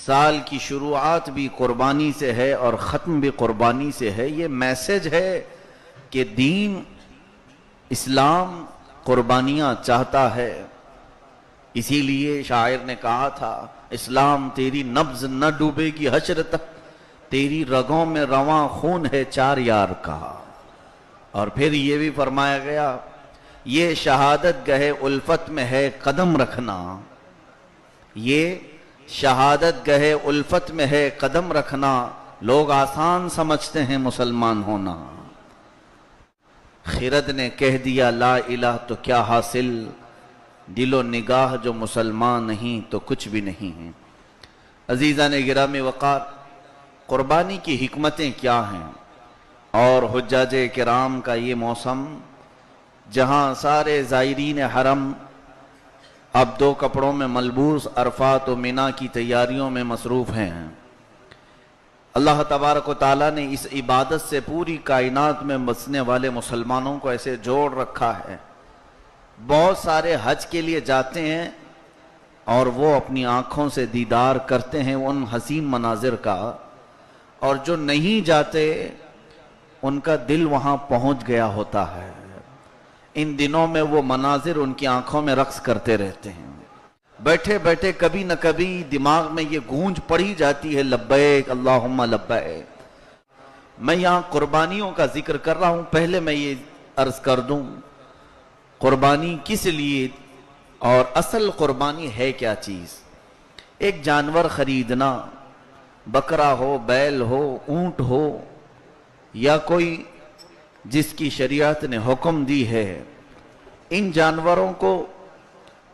سال کی شروعات بھی قربانی سے ہے اور ختم بھی قربانی سے ہے. یہ میسج ہے کہ دین اسلام قربانیاں چاہتا ہے. اسی لیے شاعر نے کہا تھا اسلام تیری نبض نہ ڈوبے گی حشر تک، تیری رگوں میں رواں خون ہے چار یار کا. اور پھر یہ بھی فرمایا گیا یہ شہادت گہے الفت میں ہے قدم رکھنا، یہ شہادت گہے الفت میں ہے قدم رکھنا، لوگ آسان سمجھتے ہیں مسلمان ہونا. خرد نے کہہ دیا لا الہ تو کیا حاصل، دل و نگاہ جو مسلمان نہیں تو کچھ بھی نہیں ہے. عزیزان گرامی وقار، قربانی کی حکمتیں کیا ہیں؟ اور حجاج کرام کا یہ موسم جہاں سارے زائرین حرم اب دو کپڑوں میں ملبوس عرفات و مینا کی تیاریوں میں مصروف ہیں، اللہ تبارک و تعالیٰ نے اس عبادت سے پوری کائنات میں بسنے والے مسلمانوں کو ایسے جوڑ رکھا ہے. بہت سارے حج کے لیے جاتے ہیں اور وہ اپنی آنکھوں سے دیدار کرتے ہیں ان حسین مناظر کا، اور جو نہیں جاتے ان کا دل وہاں پہنچ گیا ہوتا ہے. ان دنوں میں وہ مناظر ان کی آنکھوں میں رقص کرتے رہتے ہیں. بیٹھے بیٹھے کبھی نہ کبھی دماغ میں یہ گونج پڑی جاتی ہے لبیک اللہم لبیک. میں یہاں قربانیوں کا ذکر کر رہا ہوں. پہلے میں یہ عرض کر دوں قربانی کس لیے اور اصل قربانی ہے کیا چیز. ایک جانور خریدنا، بکرا ہو، بیل ہو، اونٹ ہو، یا کوئی جس کی شریعت نے حکم دی ہے، ان جانوروں کو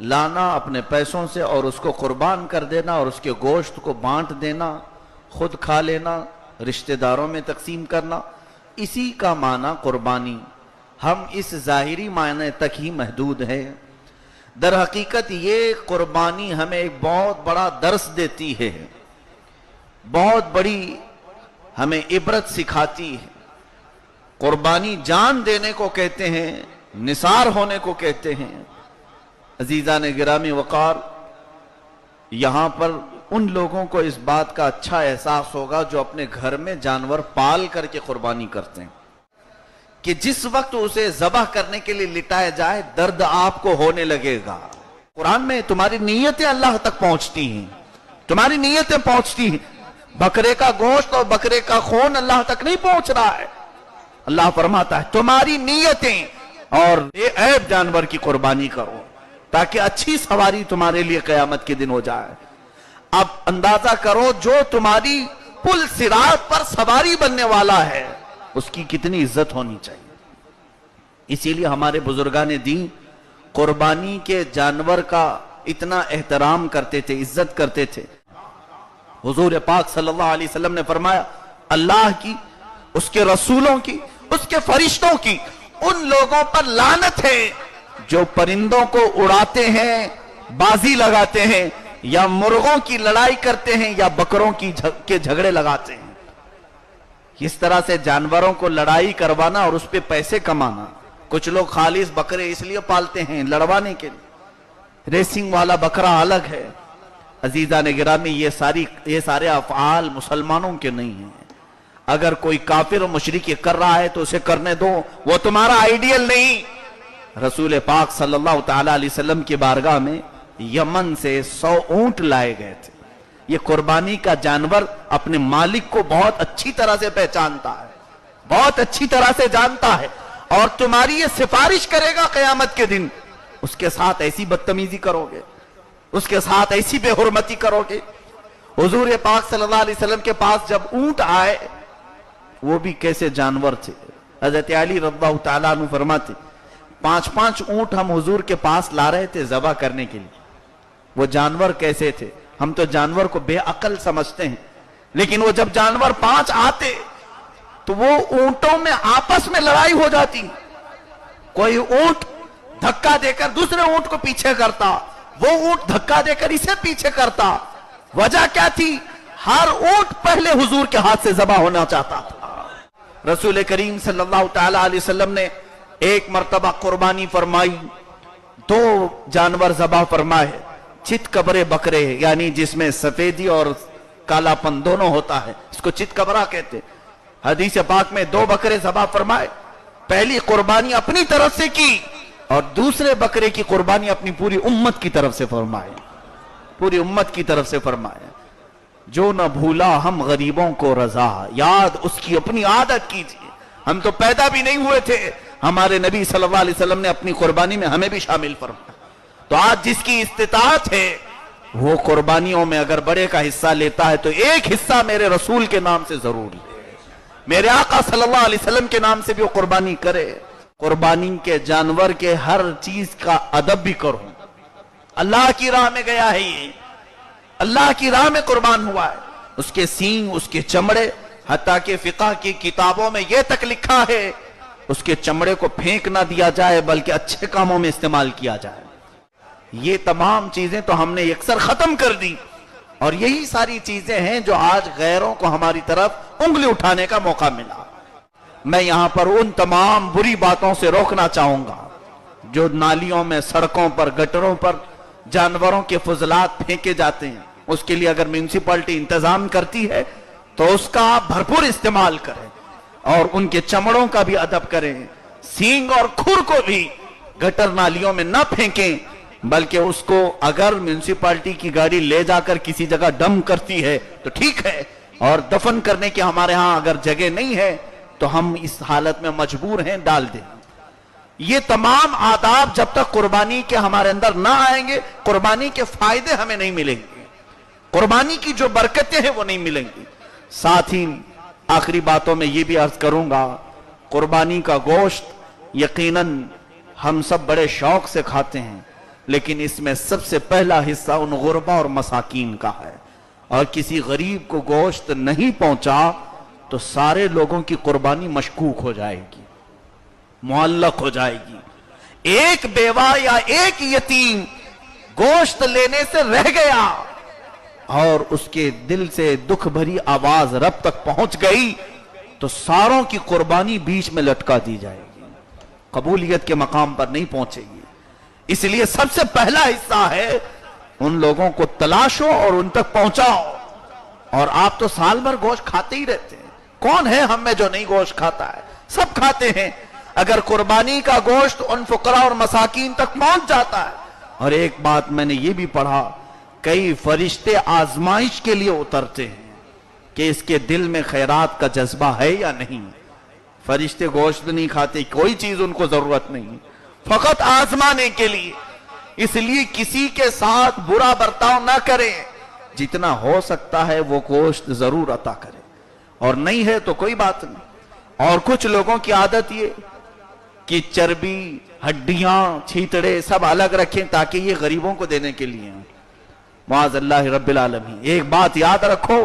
لانا اپنے پیسوں سے اور اس کو قربان کر دینا اور اس کے گوشت کو بانٹ دینا، خود کھا لینا، رشتہ داروں میں تقسیم کرنا، اسی کا معنی قربانی. ہم اس ظاہری معنی تک ہی محدود ہیں. در حقیقت یہ قربانی ہمیں ایک بہت بڑا درس دیتی ہے، بہت بڑی ہمیں عبرت سکھاتی ہے. قربانی جان دینے کو کہتے ہیں، نثار ہونے کو کہتے ہیں. عزیزان گرامی وقار، یہاں پر ان لوگوں کو اس بات کا اچھا احساس ہوگا جو اپنے گھر میں جانور پال کر کے قربانی کرتے ہیں کہ جس وقت اسے ذبح کرنے کے لیے لٹایا جائے درد آپ کو ہونے لگے گا. قرآن میں تمہاری نیتیں اللہ تک پہنچتی ہیں، تمہاری نیتیں پہنچتی ہیں. بکرے کا گوشت اور بکرے کا خون اللہ تک نہیں پہنچ رہا ہے. اللہ فرماتا ہے تمہاری نیتیں اور بے عیب جانور کی قربانی کرو تاکہ اچھی سواری تمہارے لیے قیامت کے دن ہو جائے. اب اندازہ کرو جو تمہاری پل صراط پر سواری بننے والا ہے اس کی کتنی عزت ہونی چاہیے. اسی لیے ہمارے بزرگان دین قربانی کے جانور کا اتنا احترام کرتے تھے، عزت کرتے تھے. حضور پاک صلی اللہ علیہ وسلم نے فرمایا اللہ کی، اس کے رسولوں کی، اس کے فرشتوں کی ان لوگوں پر لعنت ہے جو پرندوں کو اڑاتے ہیں، بازی لگاتے ہیں، یا مرغوں کی لڑائی کرتے ہیں، یا بکروں کے جھگڑے لگاتے ہیں. اس طرح سے جانوروں کو لڑائی کروانا اور اس پہ پیسے کمانا. کچھ لوگ خالص بکرے اس لیے پالتے ہیں لڑوانے کے لیے، ریسنگ والا بکرا الگ ہے. عزیزان گرامی یہ سارے افعال مسلمانوں کے نہیں ہیں. اگر کوئی کافر و مشرک یہ کر رہا ہے تو اسے کرنے دو، وہ تمہارا آئیڈیل نہیں. رسول پاک صلی اللہ تعالیٰ علیہ وسلم کی بارگاہ میں یمن سے 100 اونٹ لائے گئے تھے. یہ قربانی کا جانور اپنے مالک کو بہت اچھی طرح سے پہچانتا ہے، بہت اچھی طرح سے جانتا ہے، اور تمہاری یہ سفارش کرے گا قیامت کے دن. اس کے ساتھ ایسی بدتمیزی کرو گے، اس کے ساتھ ایسی بے حرمتی کرو گے. حضور پاک صلی اللہ علیہ وسلم کے پاس جب اونٹ آئے، وہ بھی کیسے جانور تھے. حضرت علی رضی اللہ تعالیٰ عنہ فرماتے 5 اونٹ ہم حضور کے پاس لا رہے تھے ذبح کرنے کے لیے. وہ جانور کیسے تھے؟ ہم تو جانور کو بے عقل سمجھتے ہیں، لیکن وہ جب جانور 5 آتے تو وہ اونٹوں میں آپس میں لڑائی ہو جاتی. کوئی اونٹ دھکا دے کر دوسرے اونٹ کو پیچھے کرتا، وہ اونٹ دھکا دے کر اسے پیچھے کرتا. وجہ کیا تھی؟ ہر اونٹ پہلے حضور کے ہاتھ سے ذبح ہونا چاہتا تھا. رسول کریم صلی اللہ تعالیٰ علیہ وسلم نے ایک مرتبہ قربانی فرمائی، 2 جانور ذبح فرمائے. چت کبرے بکرے، یعنی جس میں سفیدی اور कालापन दोनों होता है, इसको चितकबरा कहते हैं। हदीस पाक में 2 बकरे ज़बह फरमाए, पहली कुर्बानी अपनी तरफ से की और दूसरे बकरे की कुर्बानी अपनी पूरी उम्मत की तरफ से फरमाए, पूरी उम्मत की तरफ से फरमाए। जो न भूला हम गरीबों को रजा, याद उसकी अपनी आदत कीजिए। हम तो पैदा भी नहीं हुए थे, हमारे नबी सल्लल्लाहु अलैहि वसल्लम ने अपनी कुर्बानी में हमें भी शामिल फरमाया। तो आज जिसकी इस्तिताअत है वो कुर्बानियों में अगर बड़े का हिस्सा लेता है तो एक हिस्सा मेरे रसूल के नाम से जरूर ले, मेरे आका सल्लल्लाहु अलैहि वसल्लम के नाम से भी वो कुर्बानी करे। कुर्बानी के जानवर के हर चीज का अदब भी करो। अल्लाह की राह में गया है, ये अल्लाह की राह में कुर्बान हुआ है, उसके सींग, उसके चमड़े, हत्ता के फिक़ह की किताबों में यह तक लिखा है उसके चमड़े को फेंक ना दिया जाए बल्कि अच्छे कामों में इस्तेमाल किया जाए। ये तमाम चीजें तो हमने अक्सर खत्म कर दी और यही सारी चीजें हैं जो आज गैरों को हमारी तरफ उंगली उठाने का मौका मिला। मैं यहां पर उन तमाम बुरी बातों से रोकना चाहूंगा जो नालियों में, सड़कों पर, गटरों पर जानवरों के फजलात फेंके जाते हैं। उसके लिए अगर म्यूनिसिपैलिटी इंतजाम करती है तो उसका आप भरपूर इस्तेमाल करें और उनके चमड़ों का भी अदब करें। सींग और खुर को भी गटर नालियों में न फेंकें, बल्कि उसको अगर म्यूनिसिपैलिटी की गाड़ी ले जाकर किसी जगह डंप करती है तो ठीक है, और दफन करने की हमारे यहां अगर जगह नहीं है तो हम इस हालत में मजबूर हैं डाल दें। ये तमाम आदाब जब तक कुर्बानी के हमारे अंदर ना आएंगे, कुर्बानी के फायदे हमें नहीं मिलेंगे, कुर्बानी की जो बरकतें हैं वो नहीं मिलेंगी। साथ ही आखिरी बातों में ये भी अर्ज करूंगा, कुर्बानी का गोश्त यकीनन हम सब बड़े शौक से खाते हैं, लेकिन इसमें सबसे पहला हिस्सा उन गुरबा और मसाकीन का है, और किसी गरीब को गोश्त नहीं पहुंचा तो सारे लोगों की कुर्बानी मशकूक हो जाएगी, मुअल्लक हो जाएगी। एक बेवा या एक यतीम गोश्त लेने से रह गया और उसके दिल से दुख भरी आवाज रब तक पहुंच गई तो सारों की कुर्बानी बीच में लटका दी जाएगी, कबूलियत के मकाम पर नहीं पहुंचेगी। इसलिए सबसे पहला हिस्सा है उन लोगों को तलाशो और उन तक पहुंचाओ। और आप तो साल भर गोश्त खाते ही रहते हैं, कौन है हम में जो नहीं गोश्त खाता है? सब खाते हैं। अगर कुर्बानी का गोश्त उन फुकरा और मसाकीन तक पहुंच जाता है, और एक बात मैंने ये भी पढ़ा, कई फरिश्ते आजमाइश के लिए उतरते हैं कि इसके दिल में खैरात का जज्बा है या नहीं। फरिश्ते गोश्त नहीं खाते, कोई चीज उनको जरूरत नहीं, फकत आजमाने के लिए। इसलिए किसी के साथ बुरा बर्ताव ना करें, जितना हो सकता है वो गोश्त जरूर अता करें, और नहीं है तो कोई बात नहीं। और कुछ लोगों की आदत ये कि चर्बी, हड्डियां, छीतड़े सब अलग रखें ताकि ये गरीबों को देने के लिए। मुआज़ल्लाह रब्बिल आलमीन। एक बात याद रखो,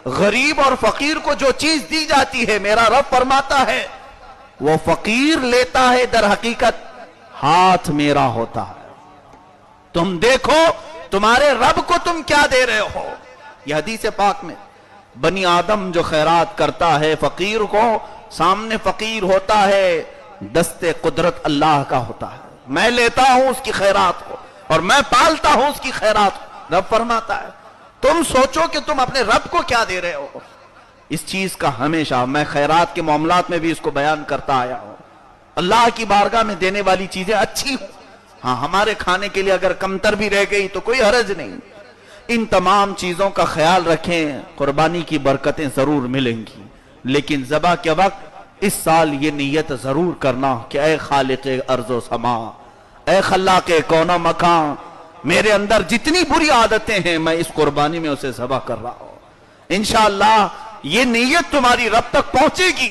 गरीब और फकीर को जो चीज दी जाती है, मेरा रब फरमाता है वो फकीर लेता है, दर हकीकत हाथ मेरा होता है। तुम देखो तुम्हारे रब को तुम क्या दे रहे हो। यह हदीस पाक में बनी आदम जो खैरात करता है फकीर को, सामने फकीर होता है, दस्ते कुदरत अल्लाह का होता है। मैं लेता हूं उसकी खैरात को और मैं पालता हूं उसकी खैरात को, रब फरमाता है। तुम सोचो कि तुम अपने रब को क्या दे रहे हो। इस चीज का हमेशा मैं खैरात के मामलात में भी इसको बयान करता आया हूं। अल्लाह की बारगाह में देने वाली चीजें अच्छी हो, हाँ हमारे खाने के लिए अगर कमतर भी रह गई तो कोई हर्ज नहीं। इन तमाम चीजों का ख्याल रखें, कुर्बानी की बरकतें जरूर मिलेंगी, लेकिन ज़बा के वक्त इस साल ये नीयत जरूर करना कि ऐ खालिक़ अर्ज़ो समा, ऐ खल्लाक़ कौनो मकान, मेरे अंदर जितनी बुरी आदतें हैं मैं इस कुर्बानी में उसे ज़बा कर रहा हूं। इंशाअल्लाह ये नीयत तुम्हारी रब तक पहुंचेगी।